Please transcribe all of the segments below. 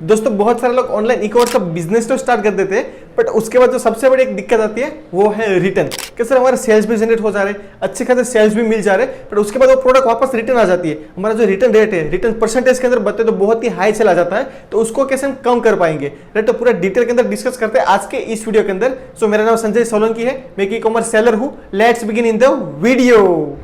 दोस्तों बहुत सारे लोग ऑनलाइन ई कॉमर्स का बिजनेस तो स्टार्ट कर देते हैं, बट उसके बाद जो सबसे बड़ी एक दिक्कत आती है वो है रिटर्न। कि सर हमारे सेल्स भी जनरेट हो जा रहे, अच्छे खासे सेल्स भी मिल जा रहे, बट उसके बाद वो प्रोडक्ट वापस रिटर्न आ जाती है। हमारा जो रिटर्न रेट है, रिटर्न परसेंटेज के अंदर बताए तो बहुत ही हाई चला जाता है, तो उसको कैसे हम कम कर पाएंगे, राइट। तो पूरा डिटेल के अंदर डिस्कस करते हैं आज के इस वीडियो के अंदर। सो मेरा नाम संजय सोलंकी है, मैं एक ई कॉमर्स सेलर हूं। Let's begin in the video.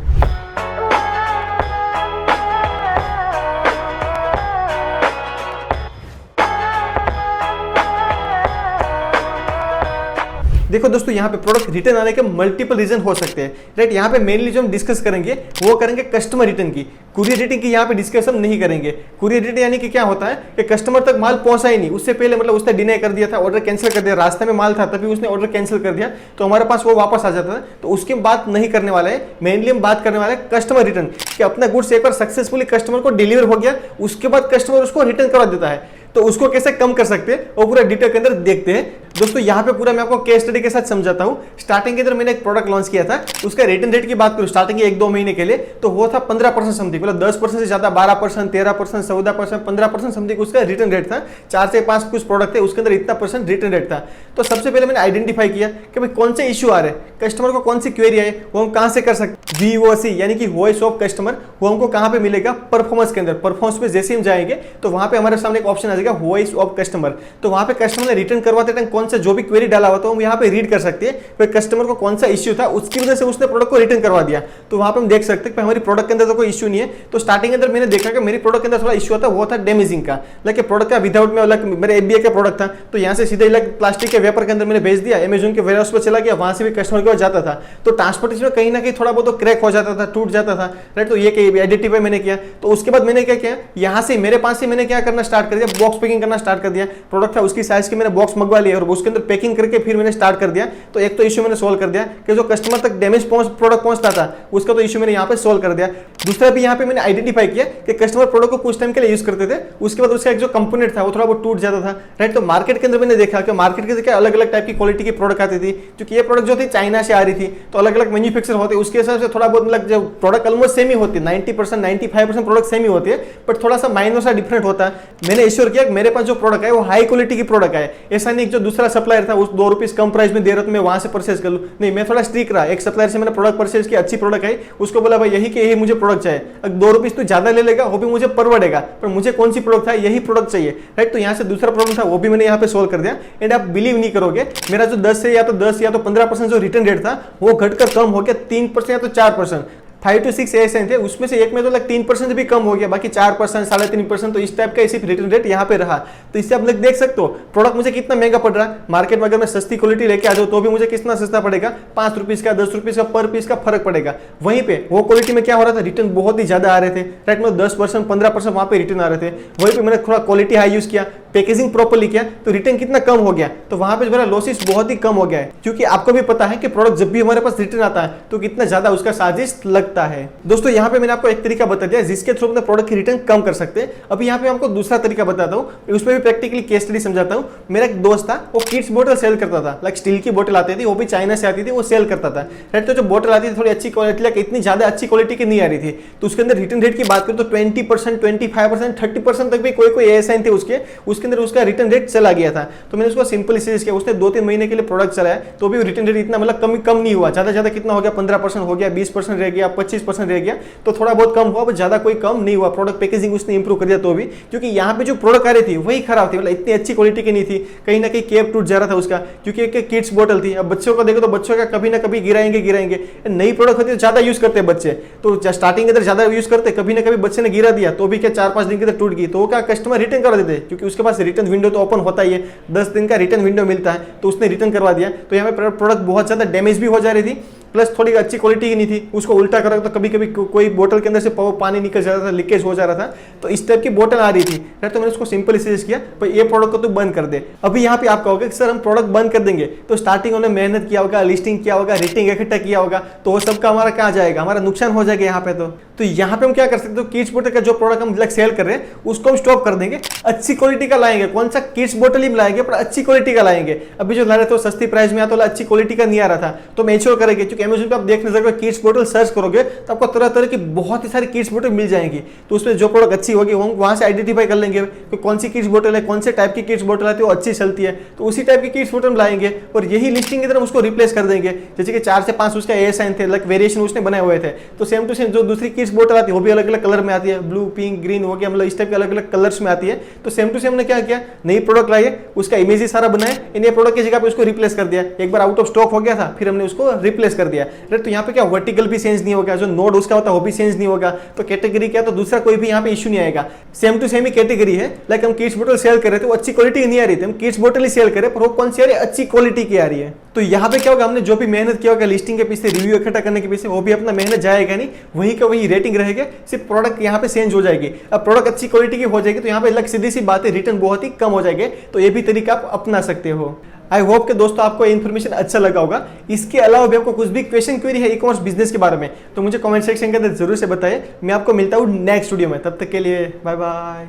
देखो दोस्तों, यहाँ पे प्रोडक्ट रिटर्न आने के मल्टीपल रीजन हो सकते हैं, राइट। यहाँ पे मेनली जो हम डिस्कस करेंगे वो करेंगे कस्टमर रिटर्न की। कुरियर रिटर्न की यहाँ पे डिस्कशन नहीं करेंगे। कुरियर रिटर्न यानी कि क्या होता है कि कस्टमर तक माल पहुंचा ही नहीं, उससे पहले मतलब उसने डिनाई कर दिया था, ऑर्डर कैंसिल कर दिया, रास्ते में माल था तभी उसने ऑर्डर कैंसिल कर दिया, तो हमारे पास वो वापस आ जाता है। तो उसकी बात नहीं करने वाला है, मेनली हम बात करने वाले हैं कस्टमर रिटर्न, कि अपना गुड्स एक बार सक्सेसफुली कस्टमर को डिलीवर हो गया, उसके बाद कस्टमर उसको रिटर्न करवा देता है, तो उसको कैसे कम कर सकते हैं वो पूरा डिटेल के अंदर देखते हैं। दोस्तों यहाँ पे पूरा मैं आपको केस स्टडी के साथ समझाता हूँ। स्टार्टिंग के अंदर मैंने एक प्रोडक्ट लॉन्च किया था, उसका रिटर्न रेट की बात करूँ स्टार्टिंग के 1-2 महीने के लिए, तो वो था 15% समथिंग, मतलब 10% से ज्यादा 12%, 13%, 14%, 15% समथिंग उसका रिटर्न रेट था। 4 से 5 कुछ प्रोडक्ट थे, उसके अंदर इतना परसेंट रिटर्न रेट था। तो सबसे पहले मैंने आइडेंटिफाई किया कि भाई कौन से इश्यू आ रहे हैं, कस्टमर को कौन सी क्वेरी है, वो हम कहां से कर सकते। VOC यानी कि वॉइस ऑफ कस्टमर, वो हमको कहां पे मिलेगा, परफॉर्मेंस के अंदर। परफॉर्मेंस में जैसे हम जाएंगे तो वहां पे हमारे सामने एक ऑप्शन आ जाएगा वॉइस ऑफ कस्टमर। तो वहां पे कस्टमर ने रिटर्न करवाते टाइम कौन सा जो भी क्वेरी डाला हुआ था हम यहाँ पे रीड कर सकते हैं, फिर कस्टमर को कौन सा इश्यू था, उसकी वजह से उसने प्रोडक्ट को रिटर्न करवा दिया। तो वहां पे हम देख सकते हैं कि हमारी प्रोडक्ट के अंदर तो कोई इश्यू नहीं है। तो स्टार्टिंग के अंदर मैंने देखा कि मेरी प्रोडक्ट के अंदर थोड़ा इश्यू था, वो था डैमेजिंग का, लाइक प्रोडक्ट का विदाउट में अलग मेरे FBA का प्रोडक्ट था, तो यहाँ से सीधे प्लास्टिक के वेपर के अंदर मैंने भेज दिया, अमेजन के वेयरहाउस पर चला गया, वहां से भी कस्टमर के पास जाता था, तो ट्रांसपोर्टेशन में कहीं ना कहीं थोड़ा बहुत क्रैक हो जाता था, टूट जाता था, राइट। तो ये आइडेंटिफाई मैंने किया। तो उसके बाद मैंने क्या किया, यहाँ से मेरे पास से मैंने क्या करना स्टार्ट कर दिया, बॉक्स पैकिंग करना स्टार्ट कर दिया। प्रोडक्ट था उसकी साइज के मैंने बॉक्स मंगवा लिया और उसके अंदर पैकिंग करके फिर मैंने स्टार्ट कर दिया। तो एक तो इश्यू मैंने सोल्व कर दिया कि जो कस्टमर तक डैमेज प्रोडक्ट पहुंचता था उसका तो इश्यू मैंने यहाँ पे सोल्व कर दिया। दूसरा भी यहाँ पे मैंने आइडेंटिफाई किया कि कस्टमर प्रोडक्ट को कुछ टाइम के लिए यूज करते थे, उसके बाद उसका एक जो कंपोनेंट था वो थोड़ा बहुत टूट जाता था, राइट। तो मार्केट के अंदर मैंने देखा कि मार्केट के अंदर अलग अलग टाइप की क्वालिटी की प्रोडक्ट आती थी, क्योंकि ये प्रोडक्ट जो थी चाइना से आ रही थी, तो अलग अलग मैन्युफैक्चर होते, उसके हिसाब से थोड़ा बहुत मतलब जो प्रोडक्ट ऑलमोस्ट सेम ही होती है, 90% 95% प्रोडक्ट सेम ही होती है, बट थोड़ा सा माइनर सा डिफरेंट होता है। मैंने एश्योर किया कि मेरे पास जो प्रोडक्ट है वो हाई क्वालिटी की प्रोडक्ट है, ऐसा नहीं जो दूसरा सप्लायर था उस 2 रुपीज कम प्राइस में दे रहा तो मैं वहां से परचेज कर लूं, नहीं, मैं थोड़ा स्ट्रिक्ट रहा। एक सप्लायर से मैंने प्रोडक्ट परचेज किया, अच्छी प्रोडक्ट है, उसको बोला भाई यही के यही मुझे प्रोडक्ट चाहिए, अगर 2 रुपीज तो ज्यादा ले लेगा वो भी मुझे परवड़ेगा, पर मुझे कौन सी प्रोडक्ट था, यही प्रोडक्ट चाहिए, राइट। तो यहाँ से दूसरा प्रॉब्लम था वो भी मैंने यहाँ पे सोल्व कर दिया। एंड आप बिलीव नहीं करोगे, मेरा जो 10 या तो 15% जो रिटर्न रेट था वो घटकर कम हो गया 3% या तो 4%। 5 to 6 ऐसे थे, उसमें से एक में तो 3% भी कम हो गया, बाकी 4%, 3.5%, तो इस टाइप का इसी रिटर्न रेट यहाँ पे रहा। तो इससे आप लोग देख सकते हो प्रोडक्ट मुझे कितना महंगा पड़ रहा है। मार्केट में अगर मैं सस्ती क्वालिटी लेके आ जाऊँ तो भी मुझे कितना सस्ता पड़ेगा, 5 रुपीज का 10 रुपीज का पर पीस का फर्क पड़ेगा। वहीं पे वो क्वालिटी में क्या हो रहा था, रिटर्न बहुत ही ज्यादा आ रहे थे, राइट। मतलब 10% 15% वहां पे रिटर्न आ रहे थे। वहीं पे मैंने थोड़ा क्वालिटी हाई यूज किया, पैकेजिंग प्रॉपर्ली किया, तो रिटर्न कितना कम हो गया, तो वहां पे मेरा लॉसेस बहुत ही कम हो गया है। क्योंकि आपको भी पता है कि प्रोडक्ट जब भी हमारे पास रिटर्न आता है तो कितना ज्यादा उसका चार्जेस लगता है। दोस्तों यहाँ पे मैंने आपको एक तरीका बता दिया जिसके थ्रू अपने प्रोडक्ट की रिटर्न कम कर सकते हैं। अभी यहाँ पे आपको दूसरा तरीका बताता हूँ, उसमें भी प्रैक्टिकली केस स्टडी समझाता हूँ। मेरा एक दोस्त था, वो किड्स बोतल सेल करता था, लाइक स्टील की बोतल आती थी, वो भी चाइना से आती थी, वो सेल करता था, राइट। तो जो बोतल आती थी थोड़ी अच्छी क्वालिटी, लाइक इतनी ज्यादा अच्छी क्वालिटी की नहीं आ रही थी, तो उसके अंदर रिटर्न रेट की बात करें तो 20%, 25%, 30% तक भी कोई ऐसे थे उसके अंदर उसका रिटर्न रेट चला गया था। तो मैंने उसको सिंपल सजेस्ट किया, उसने 2-3 महीने के लिए प्रोडक्ट चलाया तो भी रिटर्न रेट इतना मतलब कम नहीं हुआ, ज्यादा कितना हो गया, 15% हो गया, 20% रह गया, 25% रह गया, तो थोड़ा बहुत कम हुआ, ज्यादा कोई कम नहीं हुआ। प्रोडक्ट पैकेजिंग उसने इंप्रूव कर दिया तो भी, क्योंकि यहाँ पे जो प्रोडक्ट आ रही थी वही खराब थी, मतलब इतनी अच्छी क्वालिटी की नहीं थी, कहीं ना कहीं कैप टूट जा रहा था उसका, क्योंकि एक किड्स बोतल थी। अब बच्चों को देखो तो बच्चों का कभी ना कभी गिराएंगे। नई प्रोडक्ट होती है ज्यादा यूज करते हैं बच्चे, तो स्टार्टिंग के अंदर ज्यादा यूज करते, कभी ना कभी बच्चे ने गिरा दिया तो भी क्या 4-5 दिन के अंदर टूट गई, तो क्या कस्टमर रिटर्न करा देते, क्योंकि उसके पास रिटर्न विंडो तो ओपन होता ही है, 10 दिन का रिटर्न विंडो मिलता है, तो उसने रिटर्न करवा दिया। तो यहाँ पे प्रोडक्ट बहुत ज्यादा डैमेज भी हो जा रही थी, प्लस थोड़ी अच्छी क्वालिटी की नहीं थी, उसको उल्टा करा तो कभी कभी कोई बोतल के अंदर से पानी निकल जा रहा था, लीकेज हो जा रहा था, तो इस टाइप की बोतल आ रही थी, तो मैंने उसको सिंपल सजेस्ट किया भाई ये प्रोडक्ट को तो बंद कर दे। अभी यहाँ पे आप कहोगे कि सर हम प्रोडक्ट बंद कर देंगे तो स्टार्टिंग उन्होंने मेहनत किया होगा, लिस्टिंग किया होगा, रेटिंग इकट्ठा किया होगा, तो वो सबका हमारा क्या जाएगा, हमारा नुकसान हो जाएगा यहाँ पे। तो यहाँ पे हम क्या कर सकते हो, किड्स बोतल का जो प्रोडक्ट हम सेल कर रहे हैं उसको हम स्टॉप कर देंगे, अच्छी क्वालिटी का लाएंगे। कौन सा किड्स बोतल ही लाएंगे पर अच्छी क्वालिटी का लाएंगे। अभी जो ला रहे थे सस्ती प्राइस में आता अच्छी क्वालिटी का नहीं आ रहा था, तो हम एश्योर करेंगे क्योंकि अमेजोन पे आप देखने जाकर किड्स बोतल सर्च करोगे तो आपको तरह तरह की बहुत ही सारी किड्स बोतल मिल जाएंगी। तो उसमें जो प्रोडक्ट अच्छी होगी वो वहां से आइडेंटिफाई कर लेंगे कि कौन सी किड्स बोतल है, कौन से टाइप की किड्स बोतल आती है वो अच्छी चलती है, तो उसी टाइप की किड्स बोतल लाएंगे और यही लिस्टिंग की तरह उसको रिप्लेस कर देंगे। जैसे कि 4 से 5 उसका ए साइन थे, लाइक वेरिएशन उसने बनाए हुए थे, तो सेम टू सेम जो दूसरी किड्स बोतल आती है वो भी अलग अलग कलर में आती है, ब्लू, पिंक, ग्रीन हो गया, मतलब इस टाइप के अलग अलग कलर्स में आती है। तो सेम टू सेम ने क्या किया, नई प्रोडक्ट लाई है, उसका इमेज ही सारा बनाया, इन प्रोडक्ट की जगह पे उसको रिप्लेस कर दिया। एक बार आउट ऑफ स्टॉक हो गया था, फिर हमने उसको रिप्लेस कर दिया। राइट, तो यहाँ पे क्या वर्टिकल भी चेंज नहीं होगा, जो नोड उसका होता है वो भी चेंज नहीं होगा, तो कैटेगरी क्या, तो दूसरा कोई भी यहाँ पे इशू नहीं आएगा। सेम टू सेम ही कैटेगरी है, लाइक हम किड्स बोतल सेल कर रहे थे, वो अच्छी क्वालिटी नहीं आ रही थी, हम किड्स बोतल ही सेल कर रहे, पर वो कौन सी आ रही है, अच्छी क्वालिटी की आ रही है। तो यहाँ पे क्या होगा, हमने जो भी मेहनत किया होगा लिस्टिंग के पीछे, रिव्यू इकट्ठा करने के पीछे, वो भी अपना मेहनत जाएगा नहीं, वही का वही रेटिंग रहेगा, सिर्फ प्रोडक्ट यहाँ पे चेंज हो जाएगी। अब प्रोडक्ट अच्छी क्वालिटी की हो जाएगी तो यहाँ पे लग सीधी सी बात है, रिटर्न बहुत ही कम हो जाएंगे। तो ये भी तरीका आप अपना सकते हो। आई होप कि दोस्तों आपको इन्फॉर्मेशन अच्छा लगा होगा। इसके अलावा भी आपको कुछ भी क्वेश्चन क्वेरी है ई कॉमर्स बिजनेस के बारे में तो मुझे कमेंट सेक्शन के अंदर जरूर से बताइए। मैं आपको मिलता हूँ नेक्स्ट वीडियो में, तब तक के लिए बाय बाय।